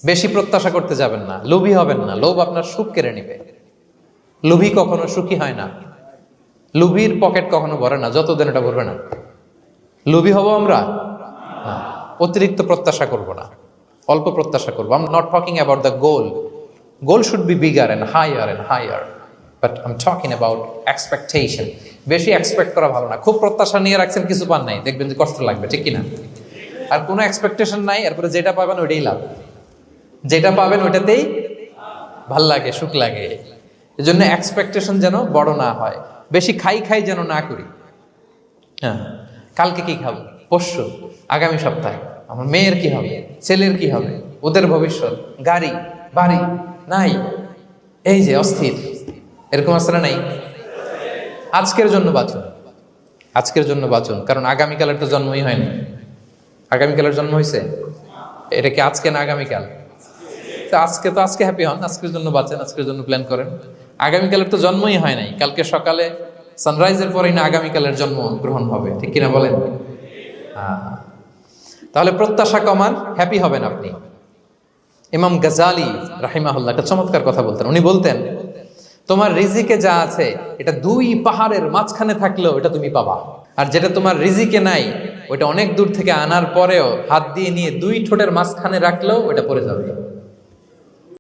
বেশি প্রত্যাশা করতে যাবেন না, লোভী হবেন না। লোভ আপনার সুখ কেড়ে নিবে। লোভী কখনো সুখী হয় না। লোভীর পকেট কখনো ভরে না, যতদিন এটা ভরবে না। লোভী হব আমরা না। অতিরিক্ত প্রত্যাশা করব না, অল্প প্রত্যাশা করবো। I am not talking about the goal. Goal should be bigger and higher, but I am talking about expectation. বেশি এক্সপেক্ট করা ভালো না। খুব প্রত্যাশা নিয়ে রাখছেন, কিছু পান নাই, দেখবেন যে কষ্ট লাগবে, ঠিক কিনা? আর কোনো এক্সপেকটেশন নাই, এরপরে যেটা পাবেন ওইটাই লাভ। যেটা পাবেন ওইটাতেই ভাল লাগে, সুখ লাগে। এই জন্য এক্সপেকটেশন যেন বড় না হয়। বেশি খাই যেন না করি। হ্যাঁ, কালকে কি খাবো, পরশু, আগামী সপ্তাহে আমার মেয়ের কি হবে, ছেলের কি হবে, ওদের ভবিষ্যৎ, গাড়ি বাড়ি নাই, এই যে অস্থির। এরকম আসলে নাই। আজকের জন্য বাঁচুন, আজকের জন্য বাঁচুন, কারণ আগামীকালের তো জন্মই হয়নি। আগামীকালের জন্ম হয়েছে, এটা কি আজকে না আগামীকাল? আজকে হ্যাপি হন, আজকের জন্য বাঁচেন, আজকের জন্য প্ল্যান করেন। আগামীকালের তো জন্মই হয় নাই। কালকে সকালে সানরাইজের পরেই না আগামীকালের জন্ম গ্রহণ হবে, ঠিক কিনা বলেন? তাহলে প্রত্যাশা কমান, হ্যাপি হবেন আপনি। ইমাম গাজালি রাহিমাহুল্লাহ একটা চমৎকার কথা বলতেন। উনি বলতেন, তোমার রিজিকে যা আছে এটা 2 পাহাড়ের মাঝখানে থাকলেও এটা তুমি পাবা। আর যেটা তোমার রিজিকে নাই, ওইটা অনেক দূর থেকে আনার পরেও হাত দিয়ে নিয়ে 2 ঠোঁটের মাঝখানে রাখলেও ওটা পড়ে যাবে।